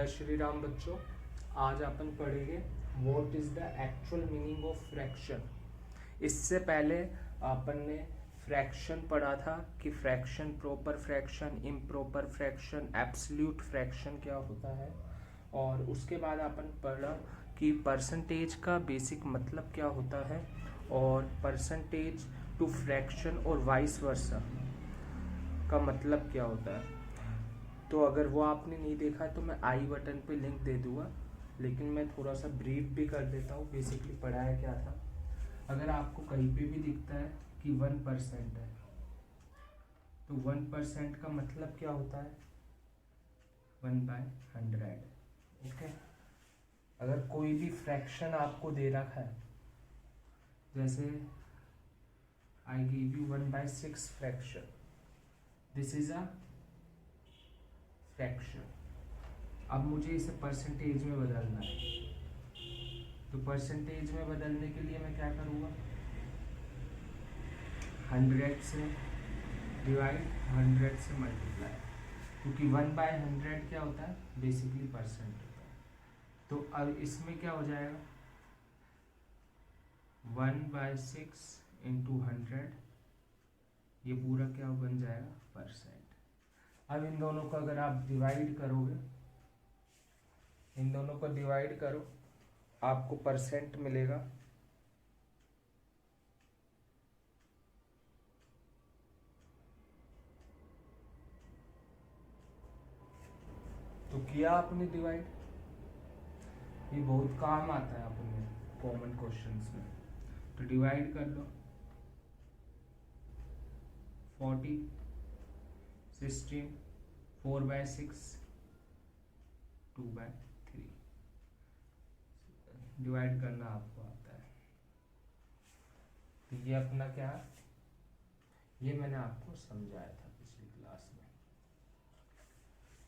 जय श्री राम बच्चों। आज अपन पढ़ेंगे what is the actual meaning of fraction. इससे पहले अपन ने फ्रैक्शन पढ़ा था कि fraction, proper fraction, improper fraction, absolute fraction क्या होता है। और उसके बाद अपन पढ़ा कि परसेंटेज का बेसिक मतलब क्या होता है और परसेंटेज टू फ्रैक्शन और वाइस वर्सा का मतलब क्या होता है। तो अगर वो आपने नहीं देखा तो मैं आई बटन पे लिंक दे दूंगा, लेकिन मैं थोड़ा सा ब्रीफ भी कर देता हूँ बेसिकली पढ़ाया क्या था। अगर आपको कहीं पे भी दिखता है कि 1% है तो 1% का मतलब क्या होता है 1/100। ओके, अगर कोई भी फ्रैक्शन आपको दे रखा है, जैसे I give you 1/6 fraction, this is a fraction. अब मुझे इसे परसेंटेज में बदलना है, तो परसेंटेज में बदलने के लिए मैं क्या करूँगा, 100 से डिवाइड, 100 से मल्टीप्लाई, क्योंकि 1/100 क्या होता है बेसिकली परसेंट होता है। तो अब इसमें क्या हो जाएगा 1/6 इंटू 100, ये पूरा क्या बन जाएगा परसेंट। अब इन दोनों को अगर आप डिवाइड करोगे, इन दोनों को डिवाइड करो, आपको परसेंट मिलेगा। तो किया आपने डिवाइड, ये बहुत काम आता है अपने कॉमन क्वेश्चंस में। तो डिवाइड कर लो, 40, 16, 4/6, 2/3 डिवाइड करना आपको आता है। तो ये अपना क्या है, ये मैंने आपको समझाया था पिछली क्लास में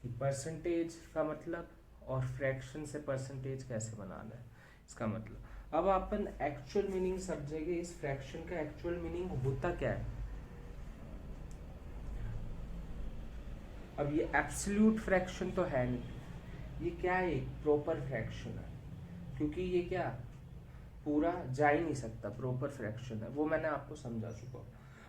कि परसेंटेज का मतलब और फ्रैक्शन से परसेंटेज कैसे बनाना है, इसका मतलब। अब अपन एक्चुअल मीनिंग समझेंगे, इस फ्रैक्शन का एक्चुअल मीनिंग होता क्या है। अब ये एब्सोल्यूट फ्रैक्शन तो है नहीं, ये क्या है, एक प्रॉपर फ्रैक्शन है, क्योंकि ये क्या पूरा जा ही नहीं सकता, प्रॉपर फ्रैक्शन है, वो मैंने आपको समझा चुका हूँ।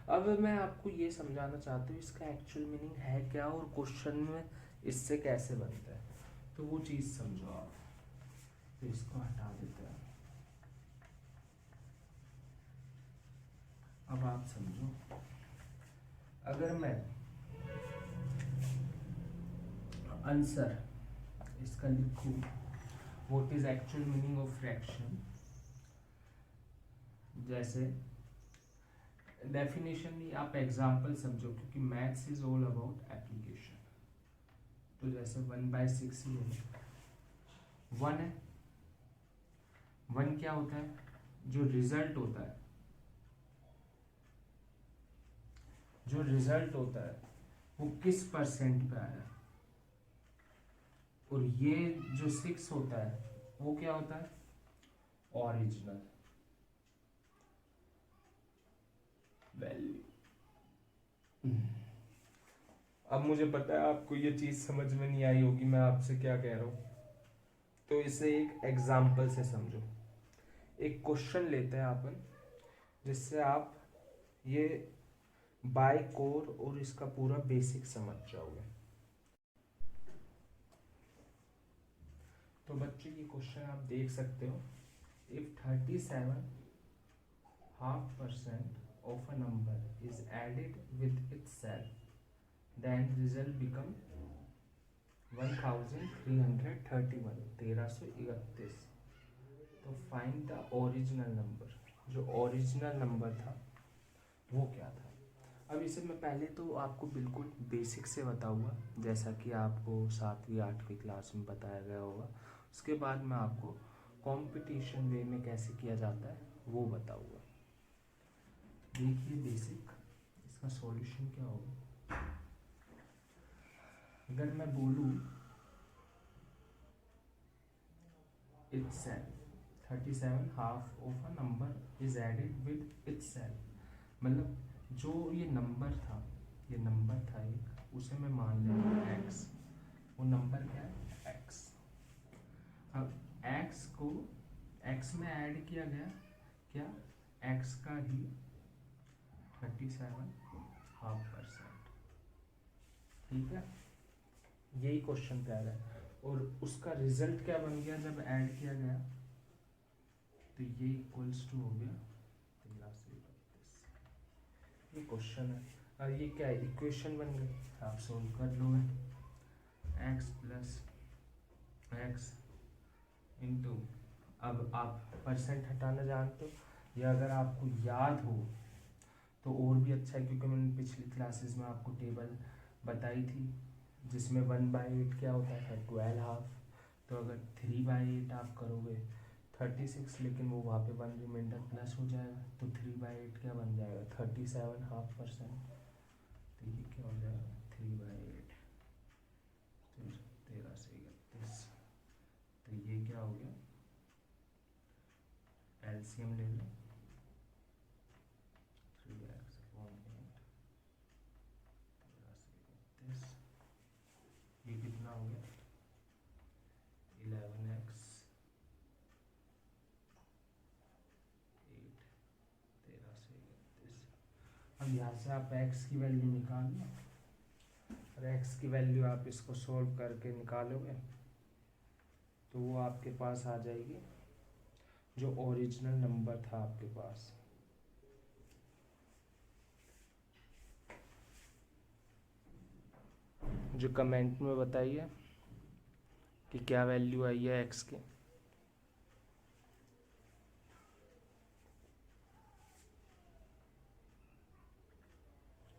अब मैं आपको ये समझाना चाहती हूँ इसका एक्चुअल मीनिंग है क्या और क्वेश्चन में इससे कैसे बनता है, तो वो चीज़ समझो आप। तो इसको हटा देते हैं। अब आप समझो, अगर मैं आंसर इसका लिखूं what is actual meaning of fraction, जैसे डेफिनेशन नहीं, आप एग्जाम्पल समझो, क्योंकि maths is all about application. तो जैसे 1/6 ही है, 1 है, 1 क्या होता है, जो रिजल्ट होता है, जो रिजल्ट होता है वो किस परसेंट पे आया, और ये जो 6 होता है वो क्या होता है ओरिजिनल वैल्यू। अब मुझे पता है आपको ये चीज समझ में नहीं आई होगी मैं आपसे क्या कह रहा हूं, तो इसे एक एग्जाम्पल से समझो। एक क्वेश्चन लेते हैं अपन, जिससे आप ये बाय कोर और इसका पूरा बेसिक समझ जाओगे। तो बच्चों ये क्वेश्चन आप देख सकते हो, if 37.5% of a number is added with itself, then result become 1331, 1331। तो फाइंड द ओरिजिनल नंबर, जो ओरिजिनल नंबर था वो क्या था। अब इसे मैं पहले तो आपको बिल्कुल बेसिक से बताऊंगा, जैसा कि आपको 7वीं 8वीं क्लास में बताया गया होगा। उसके बाद मैं आपको कंपटीशन वे में कैसे किया जाता है वो बताऊंगा। देखिए बेसिक, इसका सॉल्यूशन क्या होगा। अगर मैं बोलूँ itself 37 half of a number is added with itself, मतलब जो ये नंबर था, एक, उसे मैं मान लेता हूँ x, वो नंबर क्या है x। एक्स में ऐड किया गया क्या, एक्स का ही 37.5%। ठीक है, यही क्वेश्चन पे आ रहा है। और उसका रिजल्ट क्या बन गया जब ऐड किया गया, तो ये इक्वल्स टू हो गया 1332। ये क्वेश्चन है, और ये क्या है, इक्वेशन बन गई, आप सोल्व कर लोगे। एक्स प्लस एक्स इंटू, अब आप परसेंट हटाना जानते हो, या अगर आपको याद हो तो और भी अच्छा है, क्योंकि मैंने पिछली क्लासेस में आपको टेबल बताई थी जिसमें 1/8 क्या होता है, 12 तो अगर 3/8 आप करोगे 36, लेकिन वो वहाँ पे 1 रिमाइंडर प्लस हो जाएगा, तो 3/8 क्या बन जाएगा, 37.5%। तो ये क्या हो जाएगा, 3/8 13 से 31, तो ये क्या हो गया, एलसीएम ले लो, 3x/8 13 से 31, ये कितना हो गया, 11x 8 13 से 31। अब यहाँ से आप x की वैल्यू निकाल लो, और x की वैल्यू आप इसको सोल्व करके निकालोगे तो वो आपके पास आ जाएगी जो ओरिजिनल नंबर था आपके पास। जो कमेंट में बताइए कि क्या वैल्यू आई है x के।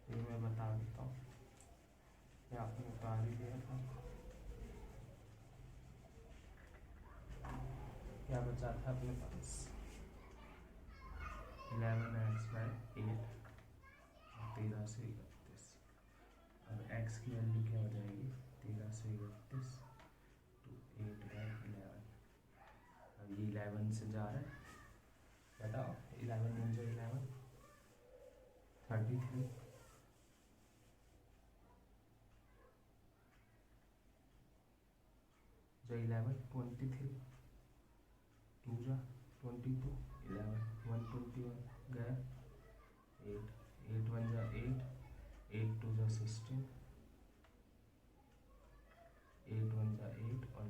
ये मैं बता देता हूँ, ये आपने बता ही दिया था। क्या बचा था अपने पास, 11x/8 13 से 31। अब x की वैल्यू क्या हो जाएगी, 13 से 31 तो 8/11। अब ये 11 से जा रहा है, बताओ 11 × 11 33, जो 11 23, 2 जा 22, 11 121 गया, 8 8 1 जा 8, 8 2 जा 16, 8 1 जा 8 और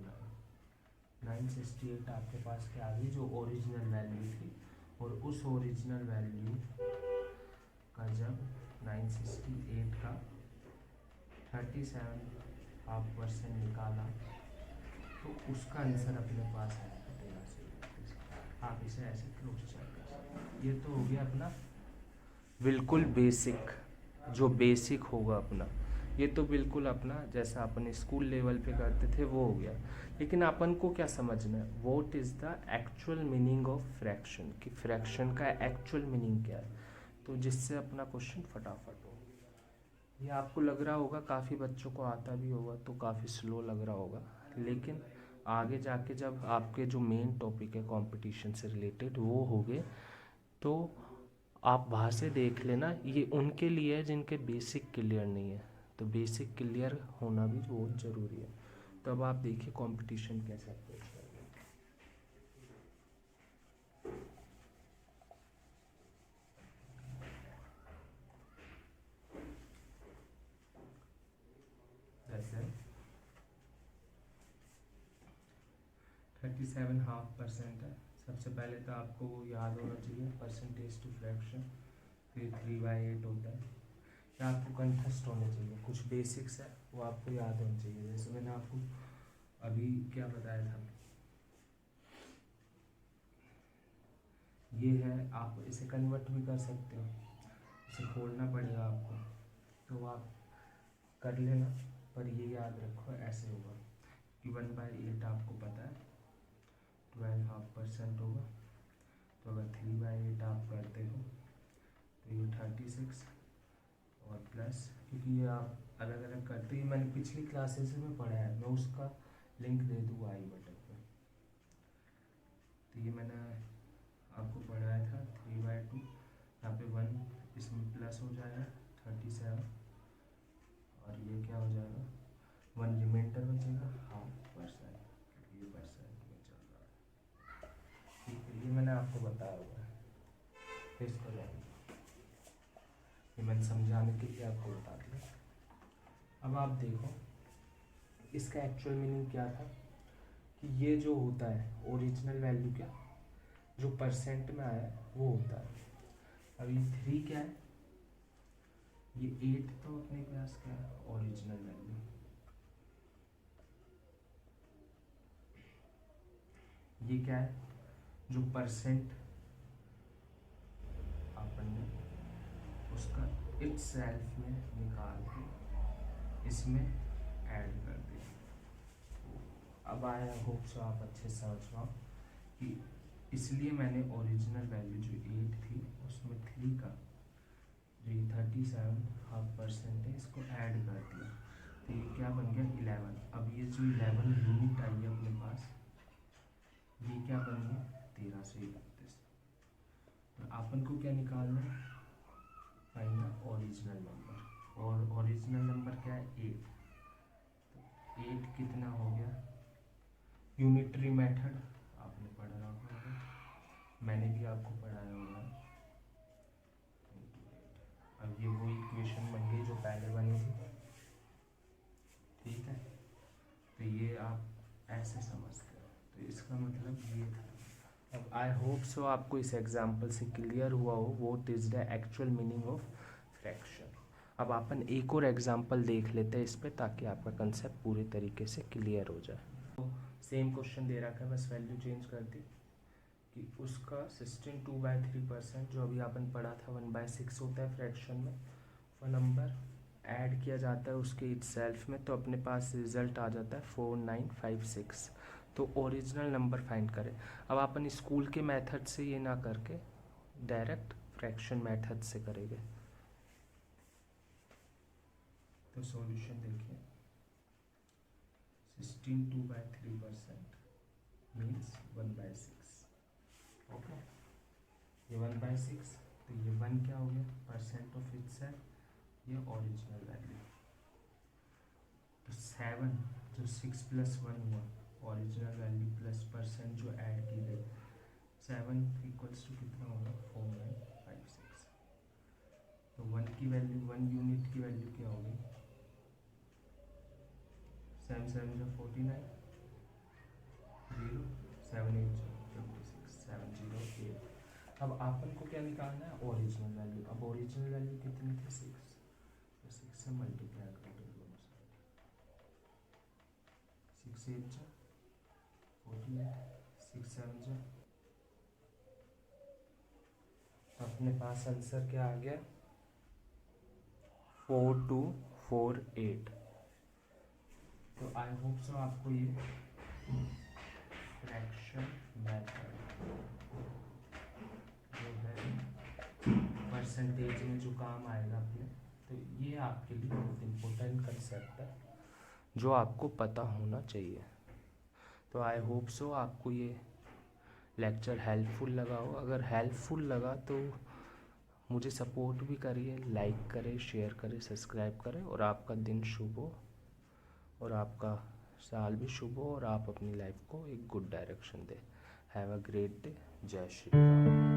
968 आपके पास क्या आ गई, जो ओरिजिनल वैल्यू थी। और उस ओरिजिनल वैल्यू का जब 968 का 37.5% निकाला तो उसका आंसर अपने पास है 13 से 31। आप इसे ऐसे क्लोज चेक कर सकते हैं। ये तो हो गया अपना बिल्कुल बेसिक, जो बेसिक होगा अपना, ये तो बिल्कुल अपना जैसा अपन स्कूल लेवल पे करते थे वो हो गया। लेकिन अपन को क्या समझना है, what is the actual meaning of fraction, कि फ्रैक्शन का एक्चुअल मीनिंग क्या है, तो जिससे अपना क्वेश्चन फटाफट हो। ये आपको लग रहा होगा, काफ़ी बच्चों को आता भी होगा तो काफ़ी स्लो लग रहा होगा, लेकिन आगे जाके जब आपके जो मेन टॉपिक है कंपटीशन से रिलेटेड वो हो गए, तो आप वहाँ से देख लेना, ये उनके लिए है जिनके बेसिक क्लियर नहीं है, तो बेसिक क्लियर होना भी बहुत ज़रूरी है। तो अब आप देखिए कंपटीशन कैसे अप्रोच करेंगे। जैसे 37.5% है, सबसे पहले तो आपको वो याद होना चाहिए परसेंटेज टू फ्रैक्शन, फिर 3/8 होता है, या आपको कंठस्थ होने चाहिए, कुछ बेसिक्स है वो आपको याद होना चाहिए। जैसे मैंने आपको अभी क्या बताया था, ये है, आप इसे कन्वर्ट भी कर सकते हो, इसे खोलना पड़ेगा आपको, तो आप कर लेना, पर ये याद रखो ऐसे होगा कि 1/8 आपको पता है 12.5% होगा, तो अगर 3/8 आप करते हो तो ये 36 और प्लस, क्योंकि ये आप अलग अलग करते ही, मैंने पिछली क्लासेस में पढ़ा है, मैं उसका लिंक दे दूँगा आई बटन पे। तो ये मैंने आपको पढ़ाया था 3/2, यहाँ पे 1 इसमें प्लस हो जाएगा 37, और ये क्या हो जाएगा 1 रिमाइंडर बचेगा 0.5%, ये परसेंट में चल रहा है। ठीक के लिए आपको बता दिया। अब आप देखो इसका एक्चुअल मीनिंग क्या था कि ये जो होता है ओरिजिनल वैल्यू क्या जो परसेंट में आया वो होता है। अब ये 3 क्या है, ये 8 तो अपने पास क्या है ओरिजिनल वैल्यू। ये क्या है जो परसेंट अपन ने उसका इटसेल्फ में निकाल के इसमें ऐड कर दिया। अब आई होप सो आप अच्छे से समझ पाओ कि इसलिए मैंने ओरिजिनल वैल्यू जो 8 थी उसमें 3 का जो 37.5% है इसको ऐड कर दिया, तो ये क्या बन गया 11। अब ये जो 11 यूनिट आई है अपने पास ये क्या बन गया 13 से 31। तो अपन को क्या निकालना है, फाइंड द ओरिजिनल नंबर, और ओरिजिनल नंबर क्या है 8। तो 8 कितना हो गया, यूनिटरी मेथड आपने पढ़ा होगा, मैंने भी आपको पढ़ाया होगा। अब ये वो इक्वेशन बन गई जो पहले बनी थी, ठीक है। तो ये आप ऐसे समझते हो, तो इसका मतलब ये था। अब आई होप सो आपको इस एग्जाम्पल से क्लियर हुआ हो what is the actual meaning of fraction. अब अपन एक और एग्जाम्पल देख लेते हैं इस पर, ताकि आपका कंसेप्ट पूरे तरीके से क्लियर हो जाए। तो सेम क्वेश्चन दे रखा है, बस वैल्यू चेंज कर दी कि उसका 62/3% जो अभी अपन पढ़ा था 1/6 होता है फ्रैक्शन में, वो नंबर ऐड किया जाता है उसके इटसेल्फ में, तो अपने पास रिजल्ट आ जाता है 4956। तो ओरिजिनल नंबर फाइंड करें। अब अपन स्कूल के मेथड से ये ना करके डायरेक्ट फ्रैक्शन मेथड से करेंगे। तो सॉल्यूशन देखिए 16/3% मीन्स 1/6। ओके, ये 1/6, तो ये 1 क्या हो गया परसेंट ऑफ इटसेल्फ, ये ओरिजिनल वैल्यू। तो 7 जो 6 + 1 हुआ ओरिजिनल वैल्यू प्लस परसेंट जो ऐड की गई 7 इक्वल्स टू कितना होगा 4956। तो 1 की वैल्यू 1 यूनिट की वैल्यू क्या होगी 7 7 जो 49 0 7 8 जो 56 708। अब आपन को क्या निकालना है ओरिजिनल वैल्यू। अब ओरिजिनल वैल्यू कितनी थी 6, तो 6 से मल्टीप्लाई कर दो दोनों साइड, 6 8 जा 48 6 7 जा, तो अपने पास आंसर क्या आ गया 4248। तो आई होप सो आपको ये फ्रैक्शन मेथड जो है परसेंटेज में जो काम आएगा अपने, तो ये आपके लिए बहुत इम्पोर्टेंट कंसेप्ट है जो आपको पता होना चाहिए। तो आई होप सो आपको ये लेक्चर हेल्पफुल लगा हो। अगर हेल्पफुल लगा तो मुझे सपोर्ट भी करिए, लाइक करें, शेयर करें, सब्सक्राइब करें, और आपका दिन शुभ हो और आपका साल भी शुभ हो और आप अपनी लाइफ को एक गुड डायरेक्शन दें। Have a great day. जय श्री राम।